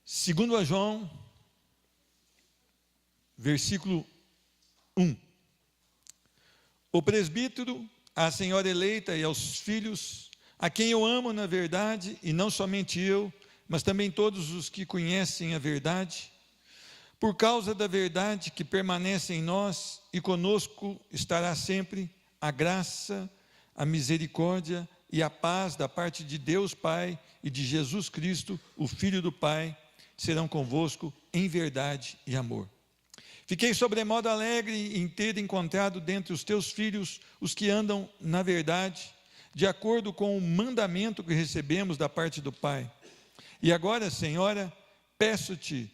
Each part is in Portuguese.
Segundo a João, versículo 1. O presbítero, a senhora eleita e aos filhos, a quem eu amo na verdade, e não somente eu, mas também todos os que conhecem a verdade, por causa da verdade que permanece em nós e conosco estará sempre a graça, a misericórdia e a paz da parte de Deus Pai e de Jesus Cristo, o Filho do Pai, serão convosco em verdade e amor. Fiquei sobremodo alegre em ter encontrado dentre os teus filhos os que andam na verdade, de acordo com o mandamento que recebemos da parte do Pai. E agora, Senhora, peço-te,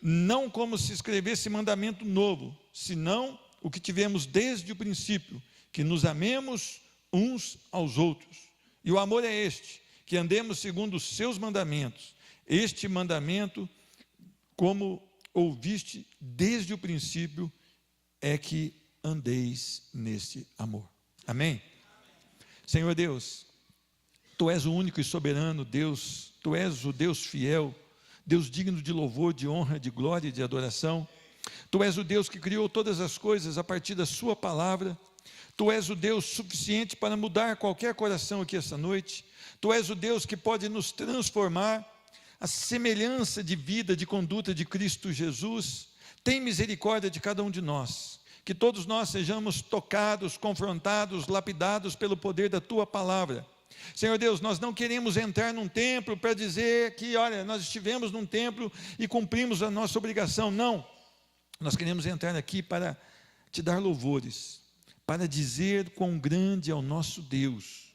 não como se escrevesse mandamento novo, senão o que tivemos desde o princípio, que nos amemos uns aos outros. E o amor é este, que andemos segundo os seus mandamentos. Este mandamento, como ouviste desde o princípio, é que andeis neste amor. Amém? Senhor Deus, Tu és o único e soberano Deus, Tu és o Deus fiel, Deus digno de louvor, de honra, de glória e de adoração. Tu és o Deus que criou todas as coisas a partir da sua palavra. Tu és o Deus suficiente para mudar qualquer coração aqui essa noite. Tu és o Deus que pode nos transformar a semelhança de vida, de conduta de Cristo Jesus. Tem misericórdia de cada um de nós, que todos nós sejamos tocados, confrontados, lapidados pelo poder da Tua palavra. Senhor Deus, nós não queremos entrar num templo para dizer que, olha, nós estivemos num templo e cumprimos a nossa obrigação. Não, nós queremos entrar aqui para Te dar louvores, para dizer quão grande é o nosso Deus,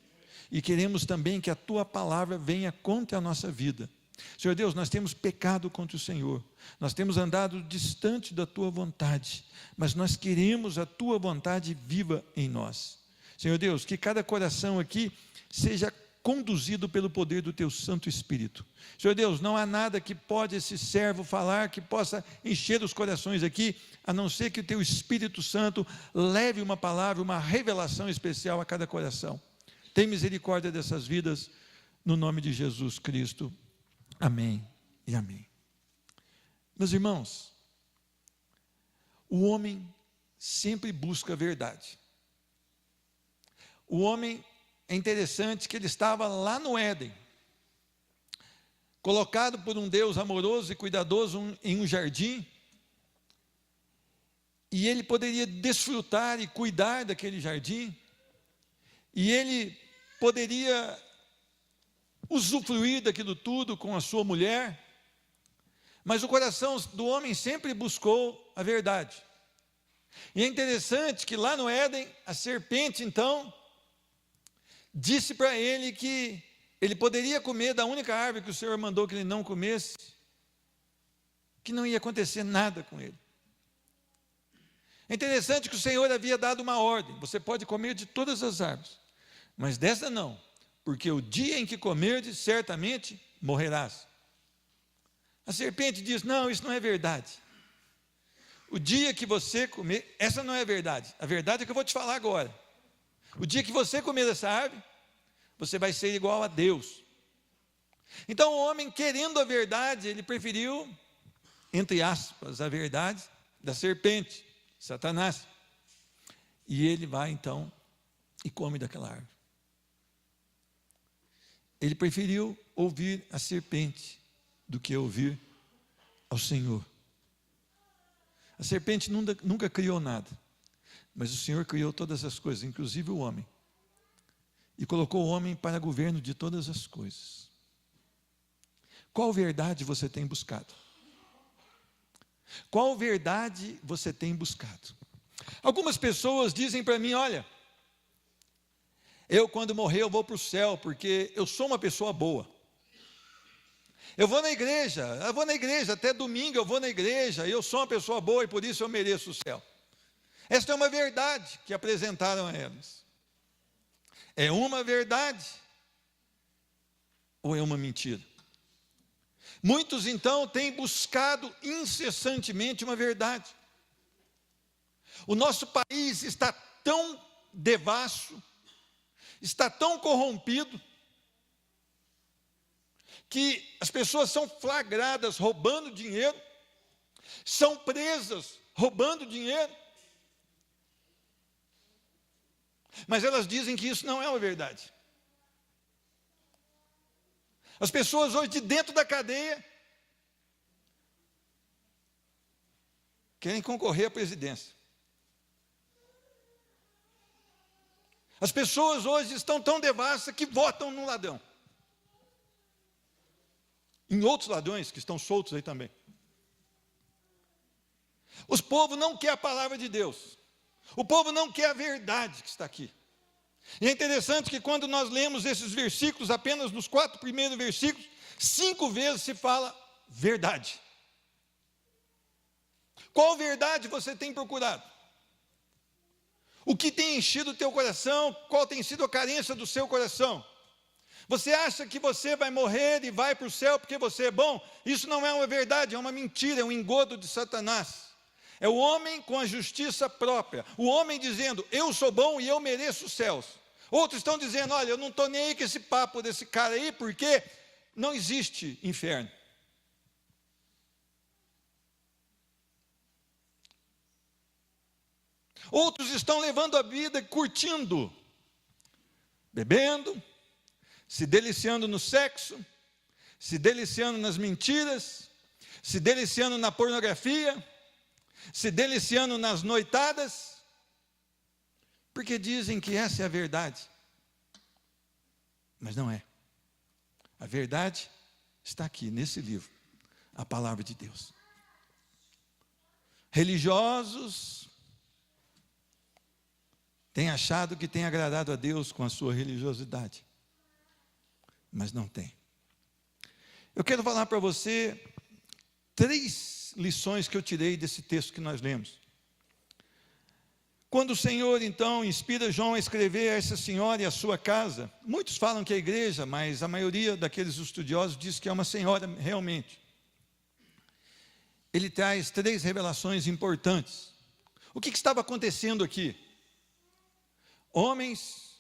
e queremos também que a Tua palavra venha contra a nossa vida. Senhor Deus, nós temos pecado contra o Senhor, nós temos andado distante da Tua vontade, mas nós queremos a Tua vontade viva em nós. Senhor Deus, que cada coração aqui seja conduzido pelo poder do Teu Santo Espírito. Senhor Deus, não há nada que pode esse servo falar que possa encher os corações aqui, a não ser que o Teu Espírito Santo leve uma palavra, uma revelação especial a cada coração. Tem misericórdia dessas vidas, no nome de Jesus Cristo. Amém e amém. Meus irmãos, o homem sempre busca a verdade. O homem, é interessante que ele estava lá no Éden, colocado por um Deus amoroso e cuidadoso em um jardim, e ele poderia desfrutar e cuidar daquele jardim, e ele poderia usufruir daquilo tudo com a sua mulher, mas o coração do homem sempre buscou a verdade. E é interessante que lá no Éden, a serpente então disse para ele que ele poderia comer da única árvore que o Senhor mandou que ele não comesse, que não ia acontecer nada com ele. É interessante que o Senhor havia dado uma ordem: você pode comer de todas as árvores, mas dessa não, porque o dia em que comerdes, certamente morrerás. A serpente diz: não, isso não é verdade. O dia que você comer, essa não é a verdade. A verdade é que eu vou te falar agora. O dia que você comer dessa árvore, você vai ser igual a Deus. Então o homem, querendo a verdade, ele preferiu, entre aspas, a verdade da serpente, Satanás. E ele vai então e come daquela árvore. Ele preferiu ouvir a serpente do que ouvir ao Senhor. A serpente nunca criou nada, mas o Senhor criou todas as coisas, inclusive o homem, e colocou o homem para governo de todas as coisas. Qual verdade você tem buscado? Qual verdade você tem buscado? Algumas pessoas dizem para mim: olha, eu quando morrer eu vou para o céu, porque eu sou uma pessoa boa. Eu vou na igreja, até domingo eu vou na igreja, eu sou uma pessoa boa e por isso eu mereço o céu. Esta é uma verdade que apresentaram a elas. É uma verdade ou é uma mentira? Muitos então têm buscado incessantemente uma verdade. O nosso país está tão devasso, está tão corrompido, que as pessoas são flagradas roubando dinheiro, são presas roubando dinheiro, mas elas dizem que isso não é uma verdade. As pessoas hoje de dentro da cadeia querem concorrer à presidência. As pessoas hoje estão tão devassas que votam no ladrão. Em outros ladrões que estão soltos aí também. Os povos não querem a palavra de Deus. O povo não quer a verdade que está aqui. E é interessante que quando nós lemos esses versículos, apenas nos 4 primeiros versículos, 5 vezes se fala verdade. Qual verdade você tem procurado? O que tem enchido o teu coração? Qual tem sido a carência do seu coração? Você acha que você vai morrer e vai para o céu porque você é bom? Isso não é uma verdade, é uma mentira, é um engodo de Satanás. É o homem com a justiça própria. O homem dizendo, eu sou bom e eu mereço os céus. Outros estão dizendo, olha, eu não estou nem aí com esse papo desse cara aí, porque não existe inferno. Outros estão levando a vida curtindo, bebendo, se deliciando no sexo, se deliciando nas mentiras, se deliciando na pornografia, se deliciando nas noitadas, porque dizem que essa é a verdade, mas não é. A verdade está aqui, nesse livro, a palavra de Deus. Religiosos têm achado que têm agradado a Deus com a sua religiosidade, mas não tem. Eu quero falar para você 3 lições que eu tirei desse texto que nós lemos. Quando o Senhor, então, inspira João a escrever a essa senhora e a sua casa, muitos falam que é a igreja, mas a maioria daqueles estudiosos diz que é uma senhora realmente. Ele traz 3 revelações importantes. O que estava acontecendo aqui? Homens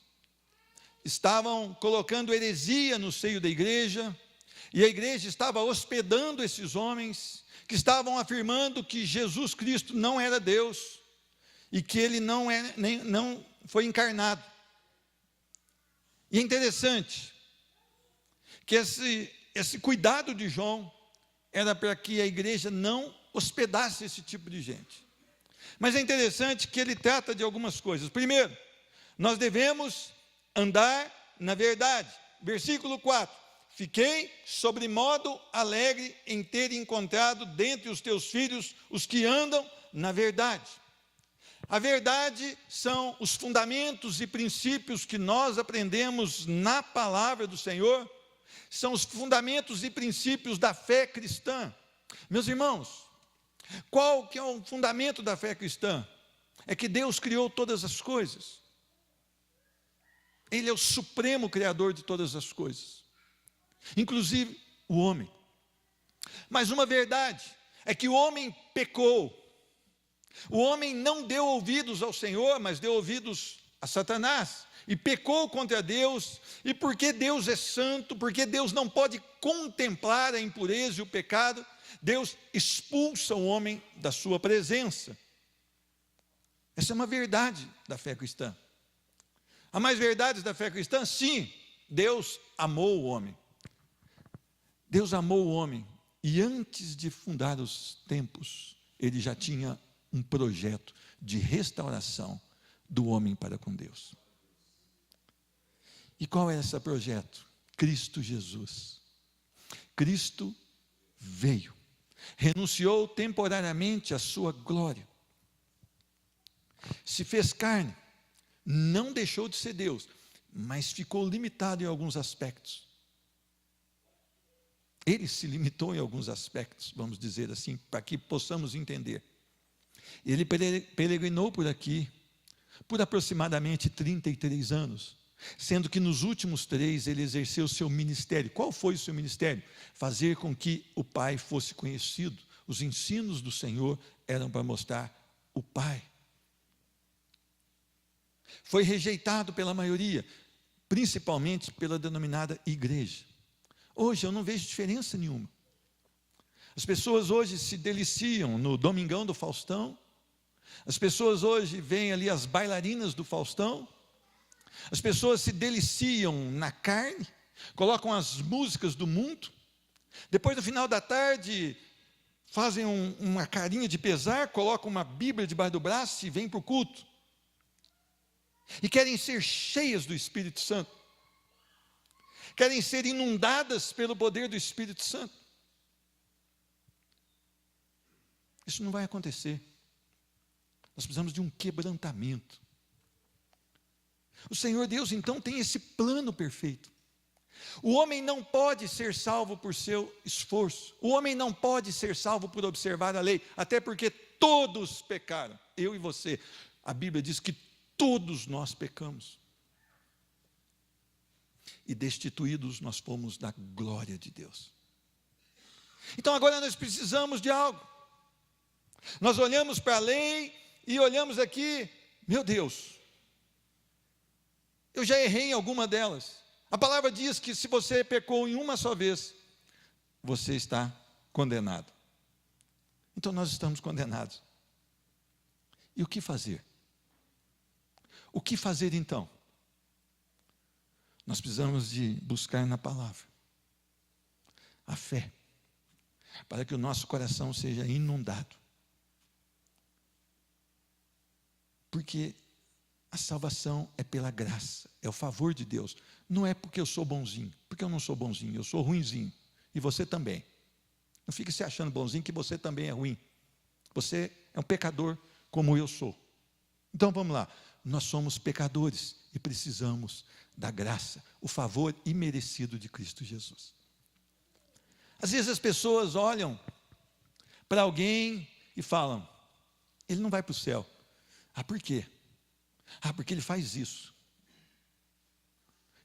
estavam colocando heresia no seio da igreja, e a igreja estava hospedando esses homens, que estavam afirmando que Jesus Cristo não era Deus, e que ele não foi encarnado. E é interessante, que esse cuidado de João, era para que a igreja não hospedasse esse tipo de gente. Mas é interessante que ele trata de algumas coisas. Primeiro, nós devemos andar na verdade. Versículo 4. Fiquei sobremodo alegre em ter encontrado dentre os teus filhos os que andam na verdade. A verdade são os fundamentos e princípios que nós aprendemos na palavra do Senhor, são os fundamentos e princípios da fé cristã. Meus irmãos, qual que é o fundamento da fé cristã? É que Deus criou todas as coisas. Ele é o supremo criador de todas as coisas, inclusive o homem. Mas uma verdade é que o homem pecou. O homem não deu ouvidos ao Senhor, mas deu ouvidos a Satanás, e pecou contra Deus. E porque Deus é santo, porque Deus não pode contemplar a impureza e o pecado, Deus expulsa o homem da sua presença. Essa é uma verdade da fé cristã. Há mais verdades da fé cristã? Sim, Deus amou o homem. Deus amou o homem, e antes de fundar os tempos, Ele já tinha um projeto de restauração do homem para com Deus. E qual é esse projeto? Cristo Jesus. Cristo veio, renunciou temporariamente à sua glória, se fez carne, não deixou de ser Deus, mas ficou limitado em alguns aspectos. Ele se limitou em alguns aspectos, vamos dizer assim, para que possamos entender. Ele peregrinou por aqui por aproximadamente 33 anos, sendo que nos últimos 3 ele exerceu o seu ministério. Qual foi o seu ministério? Fazer com que o Pai fosse conhecido. Os ensinos do Senhor eram para mostrar o Pai. Foi rejeitado pela maioria, principalmente pela denominada igreja. Hoje eu não vejo diferença nenhuma. As pessoas hoje se deliciam no Domingão do Faustão. As pessoas hoje veem ali as bailarinas do Faustão. As pessoas se deliciam na carne, colocam as músicas do mundo. Depois, no final da tarde, fazem uma carinha de pesar, colocam uma Bíblia debaixo do braço e vêm para o culto. E querem ser cheias do Espírito Santo. Querem ser inundadas pelo poder do Espírito Santo. Isso não vai acontecer. Nós precisamos de um quebrantamento. O Senhor Deus, então, tem esse plano perfeito. O homem não pode ser salvo por seu esforço. O homem não pode ser salvo por observar a lei, até porque todos pecaram, eu e você. A Bíblia diz que todos nós pecamos. E destituídos nós fomos da glória de Deus. Então agora nós precisamos de algo. Nós olhamos para a lei e olhamos aqui, meu Deus, eu já errei em alguma delas. A palavra diz que se você pecou em uma só vez, você está condenado. Então nós estamos condenados. E o que fazer? O que fazer então? Nós precisamos de buscar na palavra a fé, para que o nosso coração seja inundado. Porque a salvação é pela graça, é o favor de Deus. Não é porque eu sou bonzinho, porque eu não sou bonzinho, eu sou ruinzinho. E você também. Não fique se achando bonzinho que você também é ruim. Você é um pecador como eu sou. Então vamos lá. Nós somos pecadores e precisamos da graça, o favor imerecido de Cristo Jesus. Às vezes as pessoas olham para alguém e falam, ele não vai para o céu. Ah, por quê? Ah, porque ele faz isso.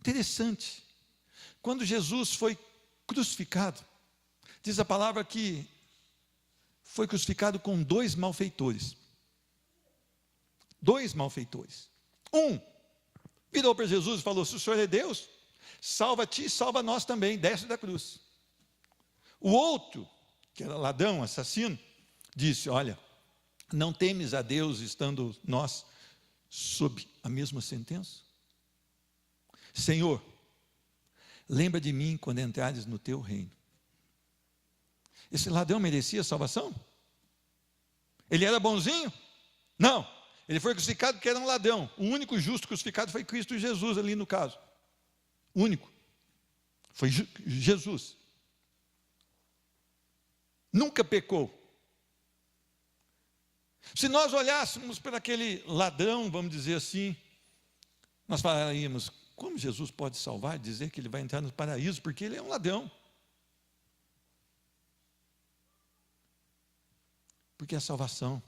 Interessante. Quando Jesus foi crucificado, diz a palavra que foi crucificado com 2 malfeitores. 2 malfeitores. Um virou para Jesus e falou, se o Senhor é Deus, salva-te e salva nós também, desce da cruz. O outro, que era ladrão, assassino, disse, olha, não temes a Deus estando nós sob a mesma sentença? Senhor, lembra de mim quando entrares no teu reino. Esse ladrão merecia salvação? Ele era bonzinho? Não, ele foi crucificado porque era um ladrão. O único justo crucificado foi Cristo Jesus ali no caso. O único. Foi Jesus. Nunca pecou. Se nós olhássemos para aquele ladrão, vamos dizer assim, nós falaríamos, como Jesus pode salvar e dizer que ele vai entrar no paraíso, porque ele é um ladrão? Porque a salvação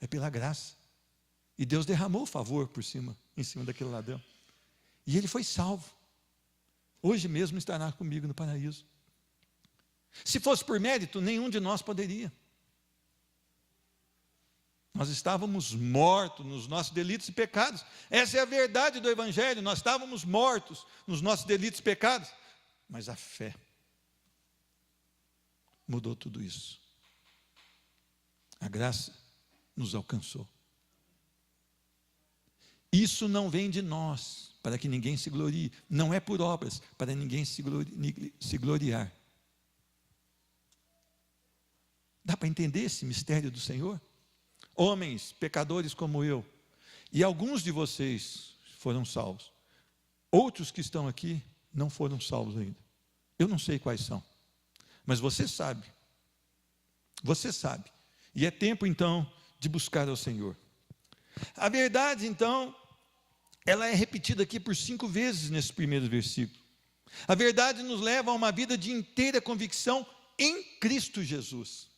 é pela graça. E Deus derramou o favor em cima daquele ladrão. E ele foi salvo. Hoje mesmo estará comigo no paraíso. Se fosse por mérito, nenhum de nós poderia. Nós estávamos mortos nos nossos delitos e pecados. Essa é a verdade do Evangelho. Nós estávamos mortos nos nossos delitos e pecados. Mas a fé mudou tudo isso. A graça nos alcançou. Isso não vem de nós, para que ninguém se glorie. Não é por obras, para ninguém se gloriar. Dá para entender esse mistério do Senhor? Homens, pecadores como eu, e alguns de vocês foram salvos. Outros que estão aqui não foram salvos ainda. Eu não sei quais são, mas você sabe. Você sabe. E é tempo então de buscar ao Senhor. A verdade então, ela é repetida aqui por 5 vezes nesse primeiro versículo. A verdade nos leva a uma vida de inteira convicção em Cristo Jesus.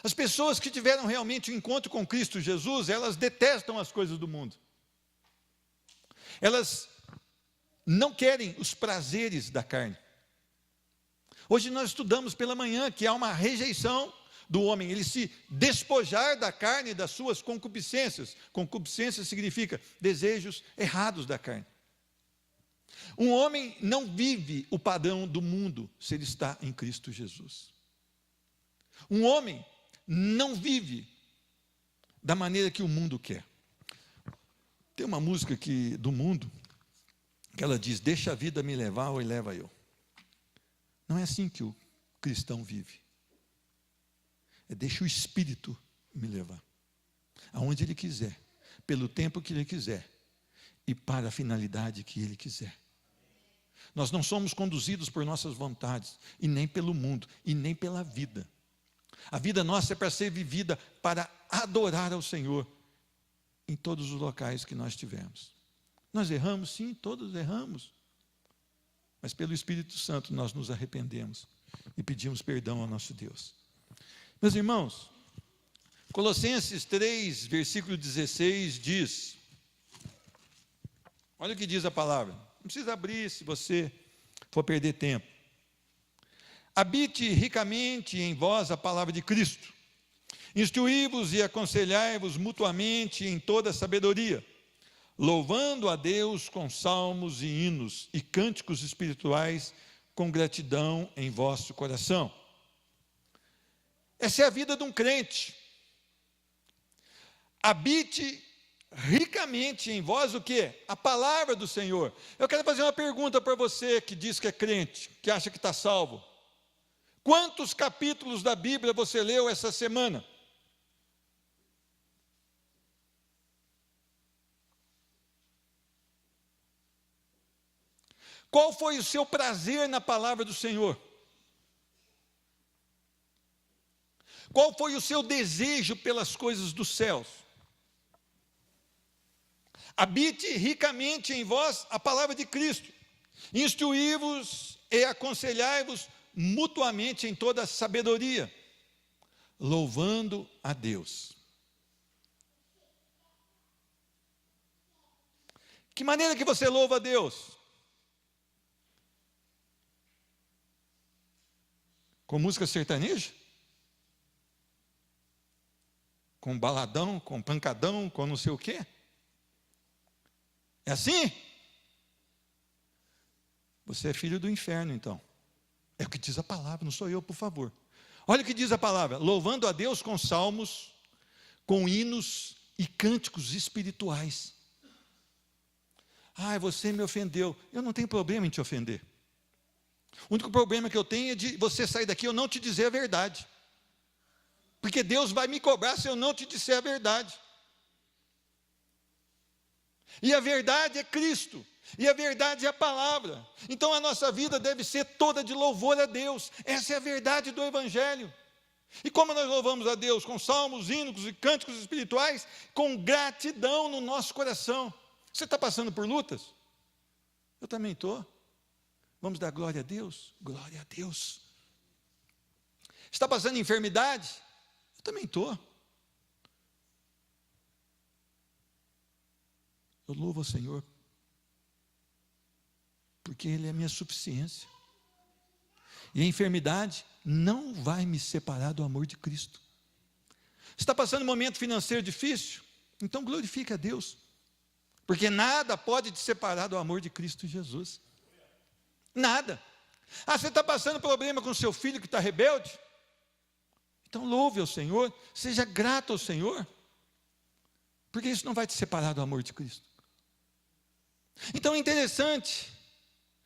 As pessoas que tiveram realmente um encontro com Cristo Jesus, elas detestam as coisas do mundo. Elas não querem os prazeres da carne. Hoje nós estudamos pela manhã que há uma rejeição do homem, ele se despojar da carne e das suas concupiscências. Concupiscência significa desejos errados da carne. Um homem não vive o padrão do mundo se ele está em Cristo Jesus. Um homem não vive da maneira que o mundo quer. Tem uma música do mundo que ela diz: deixa a vida me levar ou leva eu. Não é assim que o cristão vive. Deixa o Espírito me levar, aonde Ele quiser, pelo tempo que Ele quiser e para a finalidade que Ele quiser. Nós não somos conduzidos por nossas vontades, e nem pelo mundo, e nem pela vida. A vida nossa é para ser vivida para adorar ao Senhor em todos os locais que nós tivermos. Nós erramos, sim, todos erramos. Mas pelo Espírito Santo nós nos arrependemos e pedimos perdão ao nosso Deus. Meus irmãos, Colossenses 3, versículo 16 diz, olha o que diz a palavra, não precisa abrir se você for perder tempo. Habite ricamente em vós a palavra de Cristo, instruí-vos e aconselhai-vos mutuamente em toda sabedoria, louvando a Deus com salmos e hinos e cânticos espirituais com gratidão em vosso coração. Essa é a vida de um crente. Habite ricamente em vós o quê? A palavra do Senhor. Eu quero fazer uma pergunta para você que diz que é crente, que acha que está salvo. Quantos capítulos da Bíblia você leu essa semana? Qual foi o seu prazer na palavra do Senhor? Qual foi o seu desejo pelas coisas dos céus? Habite ricamente em vós a palavra de Cristo. Instruí-vos e aconselhai-vos mutuamente em toda sabedoria, louvando a Deus. Que maneira que você louva a Deus? Com música sertaneja? Com baladão, com pancadão, com não sei o quê? É assim? Você é filho do inferno, então. É o que diz a palavra, não sou eu, por favor. Olha o que diz a palavra: louvando a Deus com salmos, com hinos e cânticos espirituais. Você me ofendeu. Eu não tenho problema em te ofender. O único problema que eu tenho é de você sair daqui e eu não te dizer a verdade. Porque Deus vai me cobrar se eu não te disser a verdade. E a verdade é Cristo. E a verdade é a palavra. Então a nossa vida deve ser toda de louvor a Deus. Essa é a verdade do Evangelho. E como nós louvamos a Deus? Com salmos, hinos e cânticos espirituais, com gratidão no nosso coração. Você está passando por lutas? Eu também estou. Vamos dar glória a Deus? Glória a Deus. Está passando enfermidade? Eu também estou. Eu louvo ao Senhor, porque Ele é a minha suficiência. E a enfermidade não vai me separar do amor de Cristo. Está passando um momento financeiro difícil? Então glorifique a Deus, porque nada pode te separar do amor de Cristo Jesus. Nada. Você está passando problema com seu filho que está rebelde? Então louve ao Senhor, seja grato ao Senhor, porque isso não vai te separar do amor de Cristo. Então é interessante,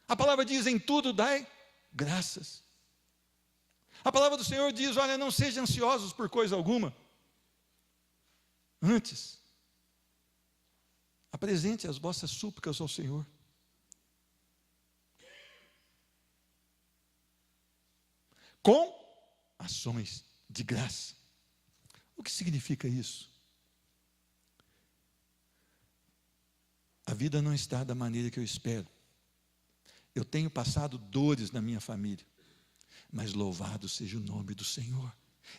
a palavra diz: em tudo dai graças. A palavra do Senhor diz: olha, não sejam ansiosos por coisa alguma, antes apresente as vossas súplicas ao Senhor. Com ações de graça. O que significa isso? A vida não está da maneira que eu espero. Eu tenho passado dores na minha família, mas louvado seja o nome do Senhor.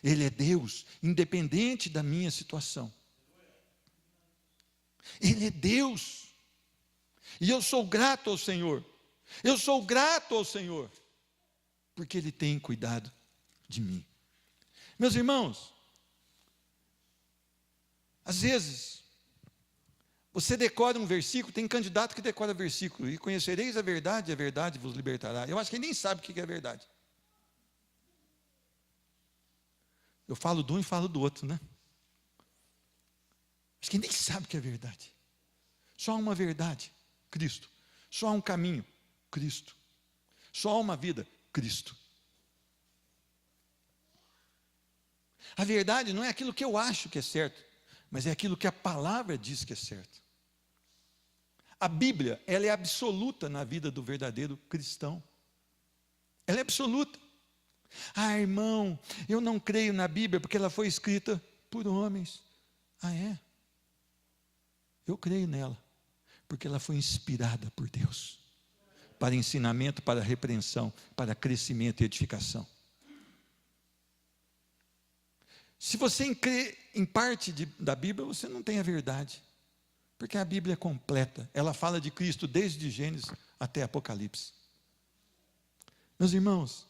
Ele é Deus, independente da minha situação. Ele é Deus. E eu sou grato ao Senhor. Eu sou grato ao Senhor, porque Ele tem cuidado de mim. Meus irmãos, às vezes, Você decora um versículo, tem candidato que decora versículo, e conhecereis a verdade vos libertará. Eu acho que ele nem sabe o que é verdade. Eu falo de um e falo do outro, né? Acho que ele nem sabe o que é verdade. Só há uma verdade, Cristo. Só há um caminho, Cristo. Só há uma vida, Cristo. A verdade não é aquilo que eu acho que é certo, mas é aquilo que a palavra diz que é certo. A Bíblia, ela é absoluta na vida do verdadeiro cristão. Ela é absoluta. Ah, irmão, eu não creio na Bíblia porque ela foi escrita por homens. Ah, é? Eu creio nela, porque ela foi inspirada por Deus, para ensinamento, para repreensão, para crescimento e edificação. Se você crê em parte da Bíblia, você não tem a verdade, porque a Bíblia é completa, ela fala de Cristo desde Gênesis até Apocalipse. Meus irmãos,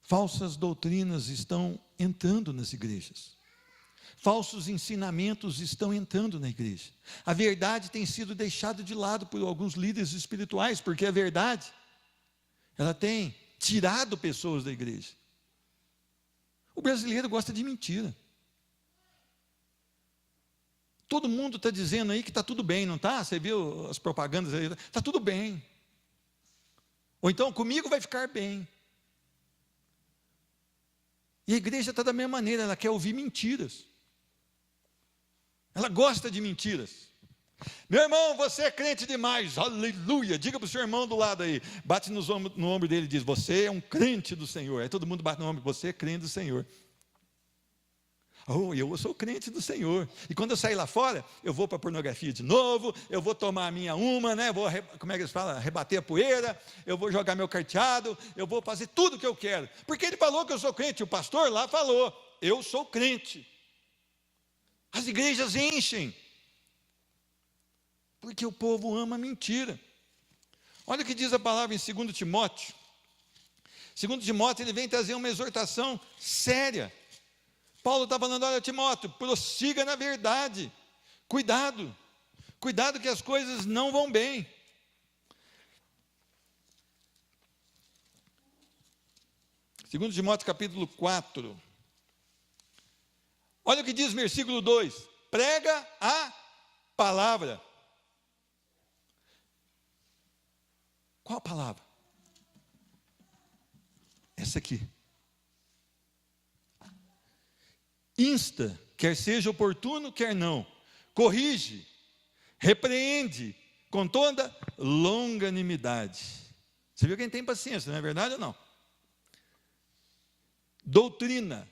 falsas doutrinas estão entrando nas igrejas, falsos ensinamentos estão entrando na igreja, a verdade tem sido deixada de lado por alguns líderes espirituais, porque a verdade, ela tem tirado pessoas da igreja. O brasileiro gosta de mentira. Todo mundo está dizendo aí que está tudo bem, não está? Você viu as propagandas aí? Está tudo bem. Ou então, comigo vai ficar bem. E a igreja está da mesma maneira, ela quer ouvir mentiras. Ela gosta de mentiras. Meu irmão, você é crente demais, aleluia. Diga para o seu irmão do lado aí, bate no ombro dele e diz: você é um crente do Senhor. Aí todo mundo bate no ombro: você é crente do Senhor. Oh, eu sou crente do Senhor. E quando eu sair lá fora, eu vou para a pornografia de novo, eu vou tomar a minha né? Vou, como é que eles falam? Rebater a poeira, eu vou jogar meu carteado, eu vou fazer tudo o que eu quero. Porque ele falou que eu sou crente, o pastor lá falou: eu sou crente. As igrejas enchem, porque o povo ama mentira. Olha o que diz a palavra em 2 Timóteo. 2 Timóteo, ele vem trazer uma exortação séria. Paulo está falando: olha, Timóteo, prossiga na verdade, cuidado que as coisas não vão bem. Segundo Timóteo capítulo 4, olha o que diz versículo 2, prega a palavra. Qual a palavra? Essa aqui. Insta, quer seja oportuno, quer não. Corrige, repreende, com toda longanimidade. Você viu quem tem paciência, não é verdade ou não? Doutrina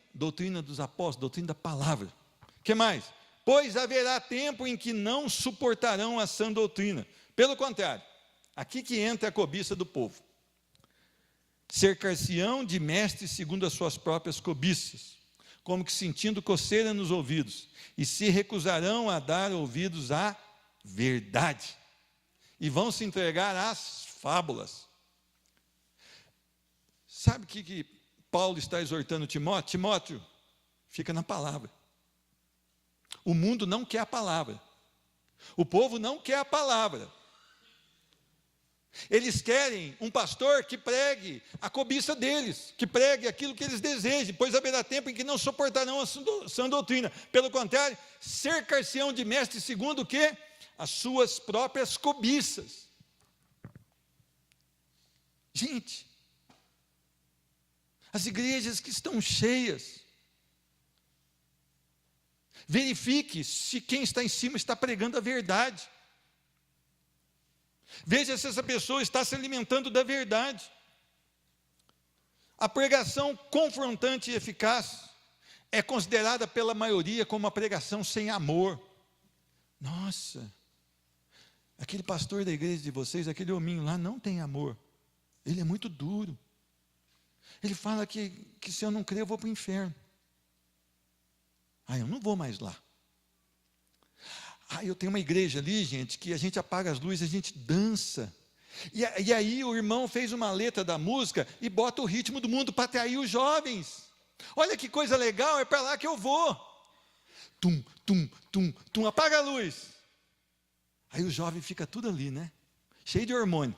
dos apóstolos, doutrina da palavra. O que mais? Pois haverá tempo em que não suportarão a sã doutrina. Pelo contrário, aqui que entra a cobiça do povo. Cercar-se-ão de mestres segundo as suas próprias cobiças, como que sentindo coceira nos ouvidos, e se recusarão a dar ouvidos à verdade, e vão se entregar às fábulas. Sabe o que Paulo está exortando Timóteo? Timóteo, fica na palavra. O mundo não quer a palavra, o povo não quer a palavra. Eles querem um pastor que pregue a cobiça deles, que pregue aquilo que eles desejem, pois haverá tempo em que não suportarão a sã doutrina. Pelo contrário, cercar-se-ão de mestres segundo o quê? As suas próprias cobiças. Gente, as igrejas que estão cheias, verifique se quem está em cima está pregando a verdade. Veja se essa pessoa está se alimentando da verdade. A pregação confrontante e eficaz é considerada pela maioria como uma pregação sem amor. Nossa, aquele pastor da igreja de vocês, aquele hominho lá não tem amor. Ele é muito duro. Ele fala que se eu não crer eu vou para o inferno. Eu não vou mais lá. Eu tenho uma igreja ali, gente, que a gente apaga as luzes, a gente dança. E aí o irmão fez uma letra da música e bota o ritmo do mundo para atrair os jovens. Olha que coisa legal, é para lá que eu vou. Tum, tum, tum, tum, apaga a luz. Aí o jovem fica tudo ali, né? Cheio de hormônio.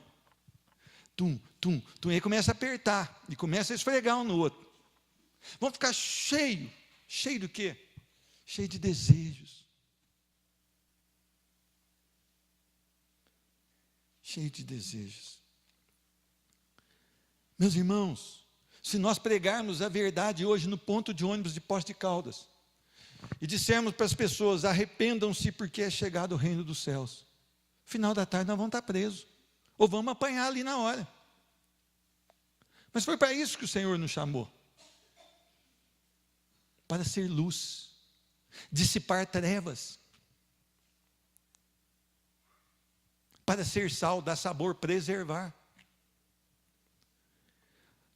Tum, tum, tum. E aí começa a apertar, e começa a esfregar um no outro. Vão ficar cheio do quê? Cheio de desejos. Cheio de desejos. Meus irmãos, se nós pregarmos a verdade hoje no ponto de ônibus de Poços de Caldas, e dissermos para as pessoas, arrependam-se porque é chegado o reino dos céus, final da tarde nós vamos estar presos, ou vamos apanhar ali na hora. Mas foi para isso que o Senhor nos chamou, para ser luz, dissipar trevas, para ser sal, dar sabor, preservar.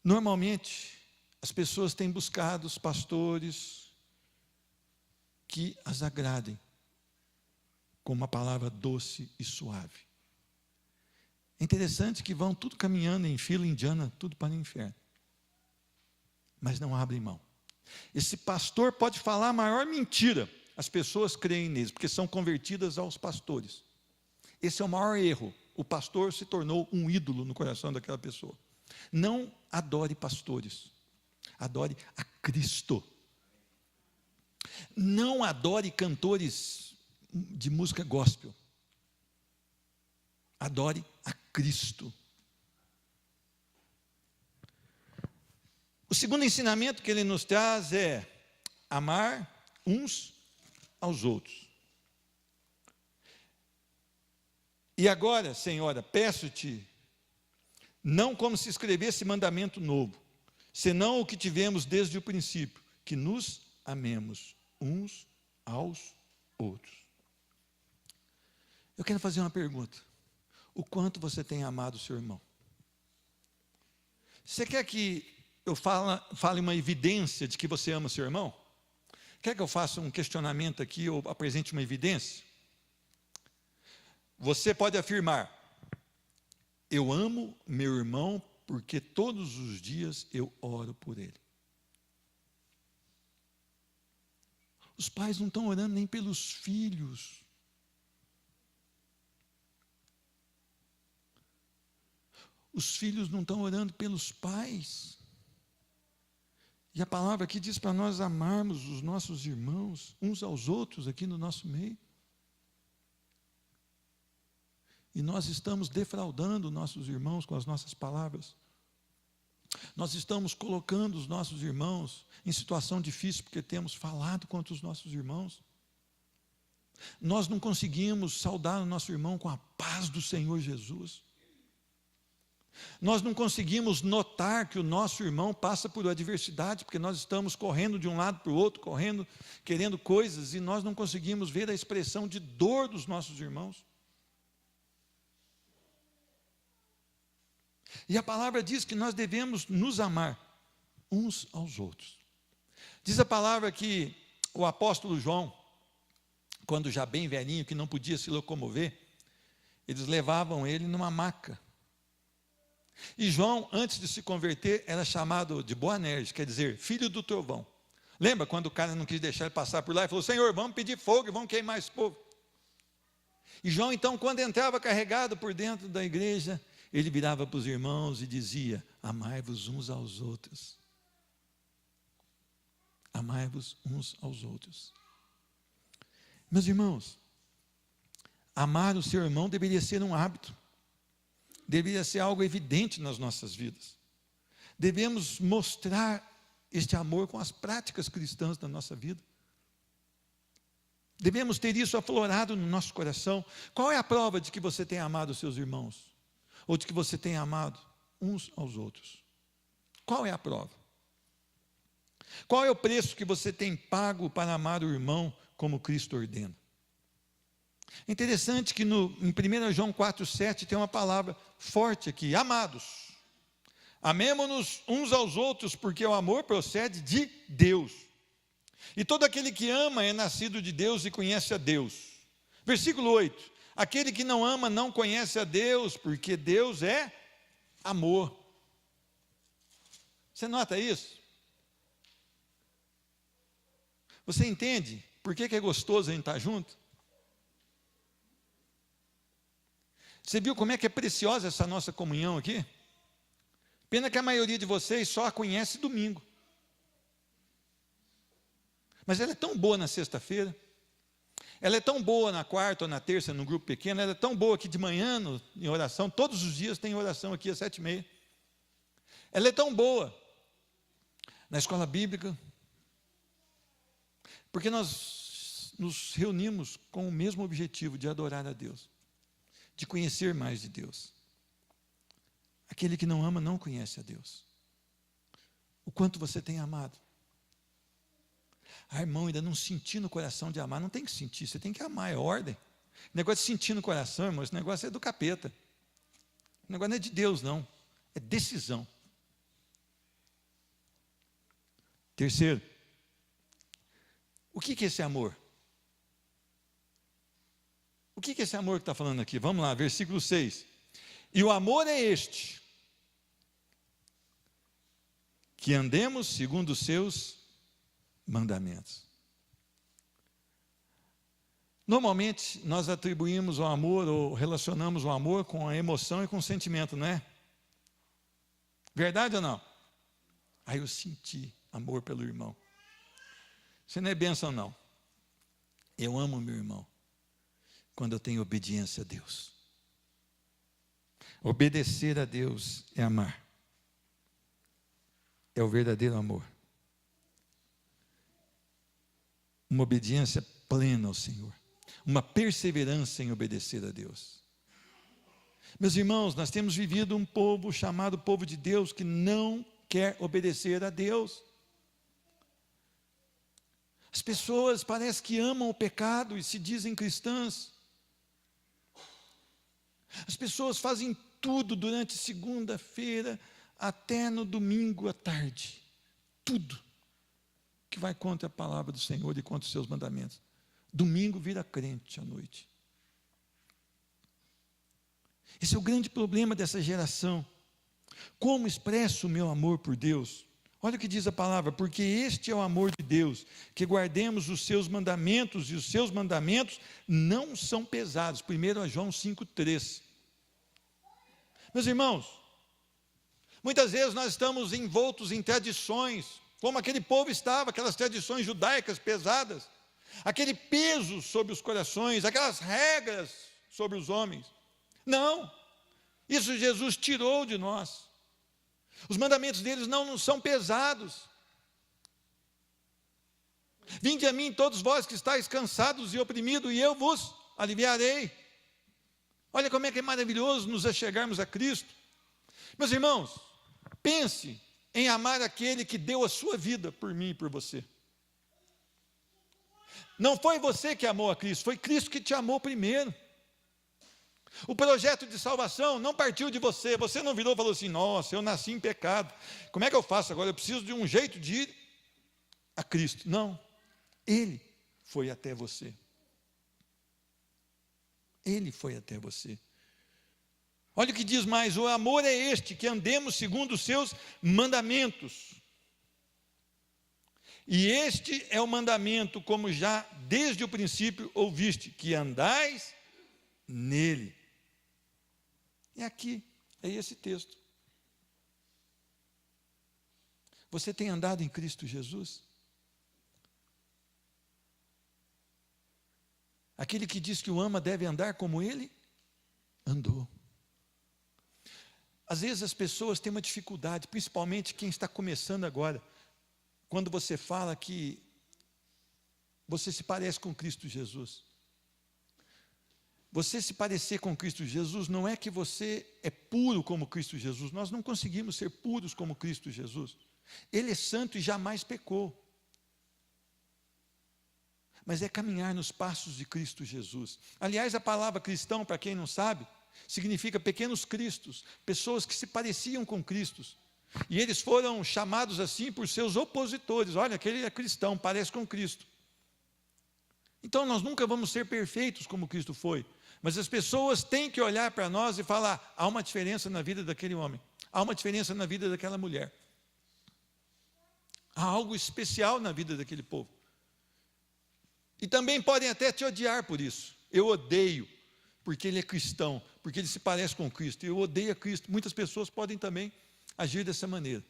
Normalmente, as pessoas têm buscado os pastores que as agradem, com uma palavra doce e suave. É interessante que vão tudo caminhando em fila indiana, tudo para o inferno, mas não abrem mão. Esse pastor pode falar a maior mentira, as pessoas creem neles, porque são convertidas aos pastores. Esse é o maior erro. O pastor se tornou um ídolo no coração daquela pessoa. Não adore pastores, adore a Cristo. Não adore cantores de música gospel. Adore a Cristo. O segundo ensinamento que ele nos traz é amar uns aos outros. E agora, Senhora, peço-te, não como se escrevesse mandamento novo, senão o que tivemos desde o princípio, que nos amemos uns aos outros. Eu quero fazer uma pergunta. O quanto você tem amado o seu irmão? Você quer que eu fale uma evidência de que você ama o seu irmão? Quer que eu faça um questionamento aqui ou apresente uma evidência? Você pode afirmar: eu amo meu irmão porque todos os dias eu oro por ele. Os pais não estão orando nem pelos filhos. Os filhos não estão orando pelos pais. E a palavra aqui diz para nós amarmos os nossos irmãos, uns aos outros aqui no nosso meio. E nós estamos defraudando nossos irmãos com as nossas palavras. Nós estamos colocando os nossos irmãos em situação difícil porque temos falado contra os nossos irmãos. Nós não conseguimos saudar o nosso irmão com a paz do Senhor Jesus. Nós não conseguimos notar que o nosso irmão passa por adversidade, porque nós estamos correndo de um lado para o outro, correndo, querendo coisas, e nós não conseguimos ver a expressão de dor dos nossos irmãos. E a palavra diz que nós devemos nos amar uns aos outros. Diz a palavra que o apóstolo João, quando já bem velhinho, que não podia se locomover, eles levavam ele numa maca. E João, antes de se converter, era chamado de Boanerges, quer dizer, filho do trovão. Lembra quando o cara não quis deixar ele passar por lá e falou: Senhor, vamos pedir fogo e vamos queimar esse povo. E João, então, quando entrava carregado por dentro da igreja, ele virava para os irmãos e dizia: amai-vos uns aos outros. Amai-vos uns aos outros. Meus irmãos, amar o seu irmão deveria ser um hábito. Deveria ser algo evidente nas nossas vidas. Devemos mostrar este amor com as práticas cristãs da nossa vida. Devemos ter isso aflorado no nosso coração. Qual é a prova de que você tem amado os seus irmãos? Ou de que você tem amado uns aos outros? Qual é a prova? Qual é o preço que você tem pago para amar o irmão como Cristo ordena? É interessante que em 1 João 4,7 tem uma palavra forte aqui: amados, amemo-nos uns aos outros, porque o amor procede de Deus. E todo aquele que ama é nascido de Deus e conhece a Deus. Versículo 8: aquele que não ama não conhece a Deus, porque Deus é amor. Você nota isso? Você entende por que é gostoso a gente estar junto? Você viu como é que é preciosa essa nossa comunhão aqui? Pena que a maioria de vocês só a conhece domingo. Mas ela é tão boa na sexta-feira, ela é tão boa na quarta ou na terça, no grupo pequeno, ela é tão boa que de manhã, em oração, todos os dias tem oração aqui às 7h30. Ela é tão boa na escola bíblica, porque nós nos reunimos com o mesmo objetivo de adorar a Deus, de conhecer mais de Deus. Aquele que não ama não conhece a Deus. O quanto você tem amado. Irmão, ainda não senti no coração de amar. Não tem que sentir, você tem que amar, é ordem. O negócio de sentir no coração, irmão, esse negócio é do capeta. O negócio não é de Deus, não. É decisão. Terceiro, o que é esse amor? O que é esse amor que está falando aqui? Vamos lá, versículo 6. E o amor é este, que andemos segundo os seus mandamentos. Normalmente, nós atribuímos o amor, ou relacionamos o amor com a emoção e com o sentimento, não é? Verdade ou não? Aí eu senti amor pelo irmão. Isso não é bênção, não. Eu amo meu irmão quando eu tenho obediência a Deus. Obedecer a Deus é amar. É o verdadeiro amor. Uma obediência plena ao Senhor. Uma perseverança em obedecer a Deus. Meus irmãos, nós temos vivido um povo chamado povo de Deus que não quer obedecer a Deus. As pessoas parecem que amam o pecado e se dizem cristãs. As pessoas fazem tudo durante segunda-feira até no domingo à tarde. Tudo que vai contra a palavra do Senhor e contra os seus mandamentos. Domingo vira crente à noite. Esse é o grande problema dessa geração. Como expresso o meu amor por Deus? Olha o que diz a palavra, porque este é o amor de Deus, que guardemos os seus mandamentos, e os seus mandamentos não são pesados. 1 João 5,3. Meus irmãos, muitas vezes nós estamos envoltos em tradições, como aquele povo estava, aquelas tradições judaicas pesadas, aquele peso sobre os corações, aquelas regras sobre os homens. Não, isso Jesus tirou de nós. Os mandamentos deles não são pesados. Vinde a mim todos vós que estáis cansados e oprimidos, e eu vos aliviarei. Olha como é que é maravilhoso nos achegarmos a Cristo. Meus irmãos, pense em amar aquele que deu a sua vida por mim e por você. Não foi você que amou a Cristo, foi Cristo que te amou primeiro. O projeto de salvação não partiu de você. Você não virou e falou assim: nossa, eu nasci em pecado, como é que eu faço agora? Eu preciso de um jeito de ir a Cristo. Não, Ele foi até você. Ele foi até você. Olha o que diz mais: o amor é este, que andemos segundo os seus mandamentos. E este é o mandamento, como já desde o princípio ouviste, que andais nele. É aqui, é esse texto. Você tem andado em Cristo Jesus? Aquele que diz que o ama deve andar como ele andou. Às vezes as pessoas têm uma dificuldade, principalmente quem está começando agora, quando você fala que você se parece com Cristo Jesus. Você se parecer com Cristo Jesus não é que você é puro como Cristo Jesus. Nós não conseguimos ser puros como Cristo Jesus. Ele é santo e jamais pecou. Mas é caminhar nos passos de Cristo Jesus. Aliás, a palavra cristão, para quem não sabe, significa pequenos cristos, pessoas que se pareciam com Cristo. E eles foram chamados assim por seus opositores. Olha, aquele é cristão, parece com Cristo. Então nós nunca vamos ser perfeitos como Cristo foi. Mas as pessoas têm que olhar para nós e falar: há uma diferença na vida daquele homem, há uma diferença na vida daquela mulher, há algo especial na vida daquele povo. E também podem até te odiar por isso. Eu odeio, porque ele é cristão, porque ele se parece com Cristo. Eu odeio a Cristo. Muitas pessoas podem também agir dessa maneira.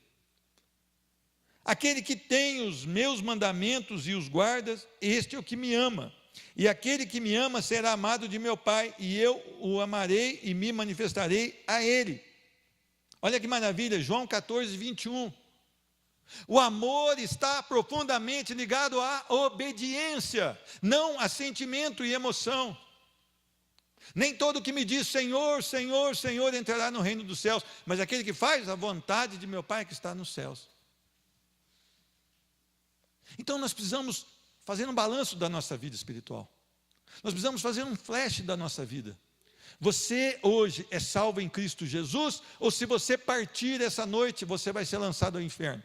Aquele que tem os meus mandamentos e os guarda, este é o que me ama. E aquele que me ama será amado de meu Pai, e eu o amarei e me manifestarei a ele. Olha que maravilha, João 14, 21. O amor está profundamente ligado à obediência, não a sentimento e emoção. Nem todo que me diz Senhor, Senhor, Senhor entrará no reino dos céus, mas aquele que faz a vontade de meu Pai que está nos céus. Então nós precisamos fazer um balanço da nossa vida espiritual. Nós precisamos fazer um flash da nossa vida. Você hoje é salvo em Cristo Jesus, ou se você partir essa noite, você vai ser lançado ao inferno?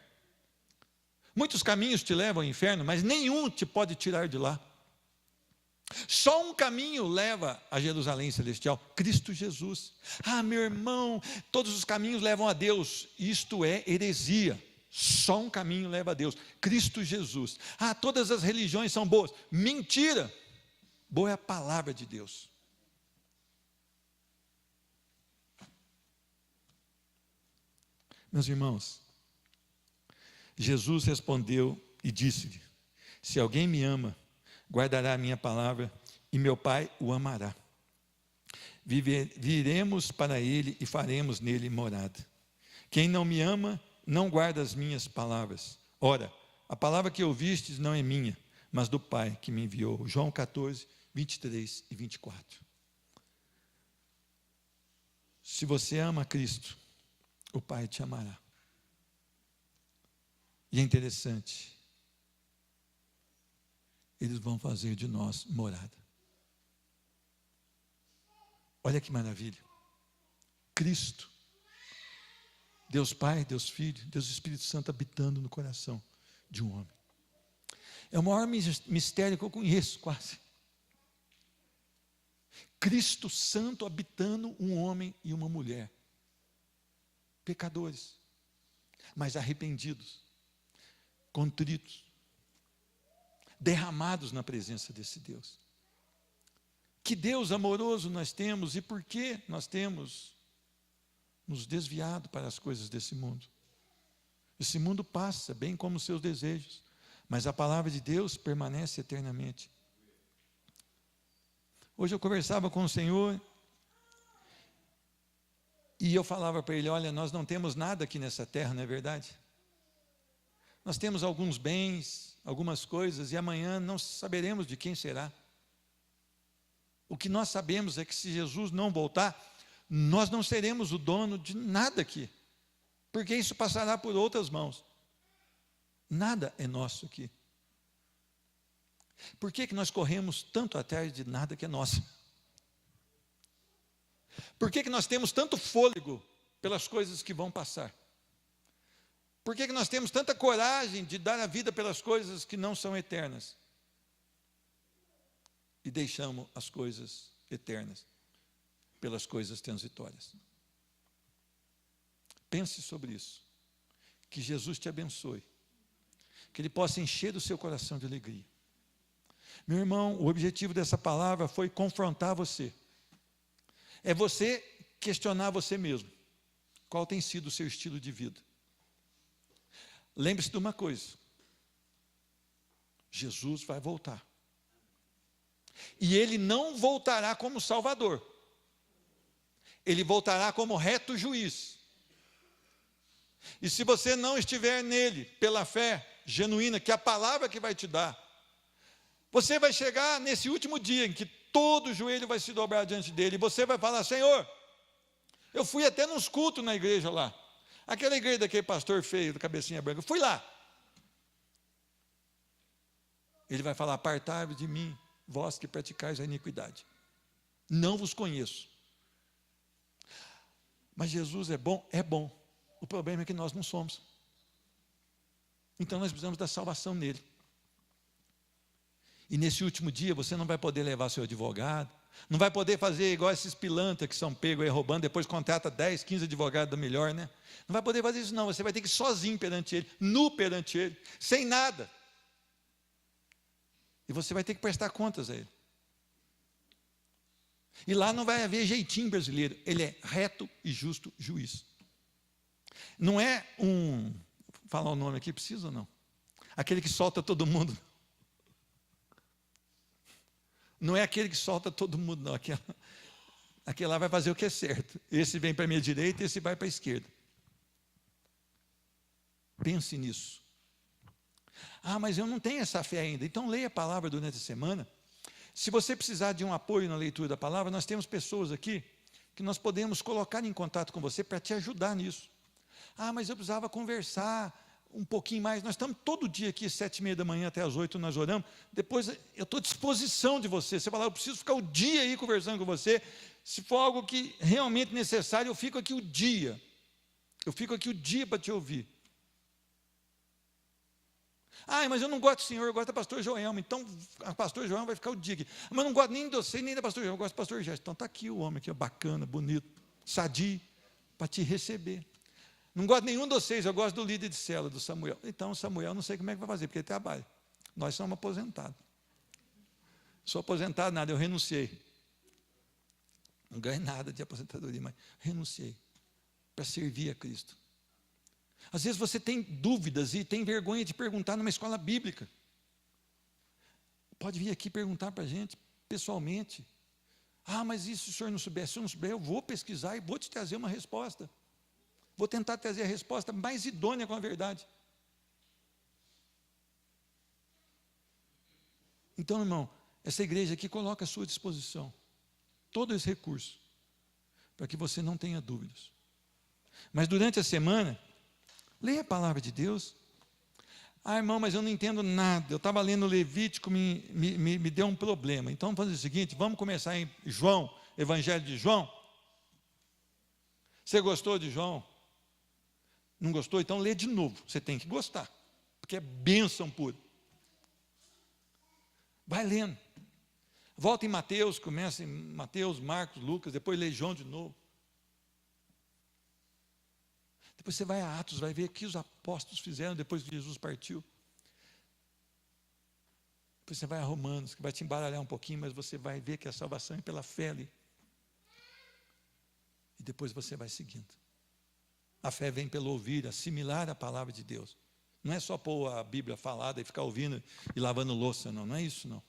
Muitos caminhos te levam ao inferno, mas nenhum te pode tirar de lá. Só um caminho leva a Jerusalém celestial, Cristo Jesus. Ah, meu irmão, todos os caminhos levam a Deus. Isto é heresia. Só um caminho leva a Deus, Cristo Jesus. Ah, todas as religiões são boas. Mentira. Boa é a palavra de Deus. Meus irmãos, Jesus respondeu e disse-lhe: se alguém me ama, guardará a minha palavra, e meu Pai o amará. Viremos para ele e faremos nele morada. Quem não me ama, não guarda as minhas palavras. Ora, a palavra que ouvistes não é minha, mas do Pai que me enviou. João 14, 23 e 24. Se você ama Cristo, o Pai te amará. E é interessante, eles vão fazer de nós morada. Olha que maravilha. Cristo, Deus Pai, Deus Filho, Deus Espírito Santo habitando no coração de um homem. É o maior mistério que eu conheço, quase. Cristo Santo habitando um homem e uma mulher. Pecadores, mas arrependidos, contritos, derramados na presença desse Deus. Que Deus amoroso nós temos, e por que nós temos nos desviado para as coisas desse mundo? Esse mundo passa, bem como os seus desejos, mas a palavra de Deus permanece eternamente. Hoje eu conversava com o Senhor, e eu falava para ele: olha, nós não temos nada aqui nessa terra, não é verdade? Nós temos alguns bens, algumas coisas, e amanhã não saberemos de quem será. O que nós sabemos é que se Jesus não voltar, nós não seremos o dono de nada aqui, porque isso passará por outras mãos. Nada é nosso aqui. Por que nós corremos tanto atrás de nada que é nosso? Por que nós temos tanto fôlego pelas coisas que vão passar? Por que nós temos tanta coragem de dar a vida pelas coisas que não são eternas? E deixamos as coisas eternas pelas coisas transitórias. Pense sobre isso. Que Jesus te abençoe. Que Ele possa encher o seu coração de alegria. Meu irmão, o objetivo dessa palavra foi confrontar você. É você questionar você mesmo. Qual tem sido o seu estilo de vida? Lembre-se de uma coisa: Jesus vai voltar. E Ele não voltará como Salvador. Ele voltará como reto juiz. E se você não estiver nele, pela fé genuína, que é a palavra que vai te dar, você vai chegar nesse último dia em que todo joelho vai se dobrar diante dele, e você vai falar: Senhor, eu fui até nos cultos na igreja lá, aquela igreja daquele pastor feio, do cabecinha branca, eu fui lá. Ele vai falar: apartai-vos de mim, vós que praticais a iniquidade, não vos conheço. Mas Jesus é bom? É bom. O problema é que nós não somos. Então nós precisamos da salvação nele. E nesse último dia você não vai poder levar seu advogado, não vai poder fazer igual esses pilantras que são pegos aí roubando, depois contrata 10, 15 advogados do melhor, né? Não vai poder fazer isso não, você vai ter que ir sozinho perante ele, nu perante ele, sem nada. E você vai ter que prestar contas a Ele. E lá não vai haver jeitinho brasileiro. Ele é reto e justo juiz. Não é falar o nome aqui, precisa ou não? Aquele que solta todo mundo. Não é aquele que solta todo mundo, não. Aquele lá vai fazer o que é certo. Esse vem para a minha direita, esse vai para a esquerda. Pense nisso. Ah, mas eu não tenho essa fé ainda. Então leia a palavra durante a semana. Se você precisar de um apoio na leitura da palavra, nós temos pessoas aqui que nós podemos colocar em contato com você para te ajudar nisso. Ah, mas eu precisava conversar um pouquinho mais. Nós estamos todo dia aqui, 7h30 da manhã até as 8 nós oramos. Depois eu estou à disposição de você. Você falar, eu preciso ficar o dia aí conversando com você. Se for algo que realmente necessário, eu fico aqui o dia. Eu fico aqui o dia para te ouvir. Ah, mas eu não gosto do senhor, eu gosto da pastor Joelma. Então, a pastor Joelma vai ficar o dia aqui. Mas eu não gosto nem de você, nem da pastor Joelma, eu gosto do pastor Gerson. Então, está aqui o homem aqui, bacana, bonito, sadio, para te receber. Não gosto de nenhum de vocês, eu gosto do líder de célula, do Samuel. Então, o Samuel, não sei como é que vai fazer, porque ele trabalha. Nós somos aposentados. Sou aposentado, nada, eu renunciei. Não ganhei nada de aposentadoria, mas renunciei para servir a Cristo. Às vezes você tem dúvidas e tem vergonha de perguntar numa escola bíblica. Pode vir aqui perguntar para a gente, pessoalmente. Ah, mas e se o senhor não souber? Se eu não souber, eu vou pesquisar e vou te trazer uma resposta. Vou tentar trazer a resposta mais idônea com a verdade. Então, irmão, essa igreja aqui coloca à sua disposição todo esse recurso, para que você não tenha dúvidas. Mas durante a semana, leia a palavra de Deus. Ah, irmão, mas eu não entendo nada. Eu estava lendo Levítico, me deu um problema. Então vamos fazer o seguinte, vamos começar em João, Evangelho de João. Você gostou de João? Não gostou? Então lê de novo. Você tem que gostar, porque é bênção pura. Vai lendo. Volta em Mateus, começa em Mateus, Marcos, Lucas, depois lê João de novo. Depois você vai a Atos, vai ver o que os apóstolos fizeram depois que Jesus partiu. Depois você vai a Romanos, que vai te embaralhar um pouquinho, mas você vai ver que a salvação é pela fé ali. E depois você vai seguindo. A fé vem pelo ouvir, assimilar a palavra de Deus. Não é só pôr a Bíblia falada e ficar ouvindo e lavando louça, não. Não é isso, não.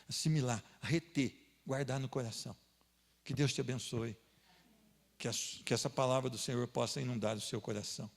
Assimilar, reter, guardar no coração. Que Deus te abençoe. Que essa palavra do Senhor possa inundar o seu coração.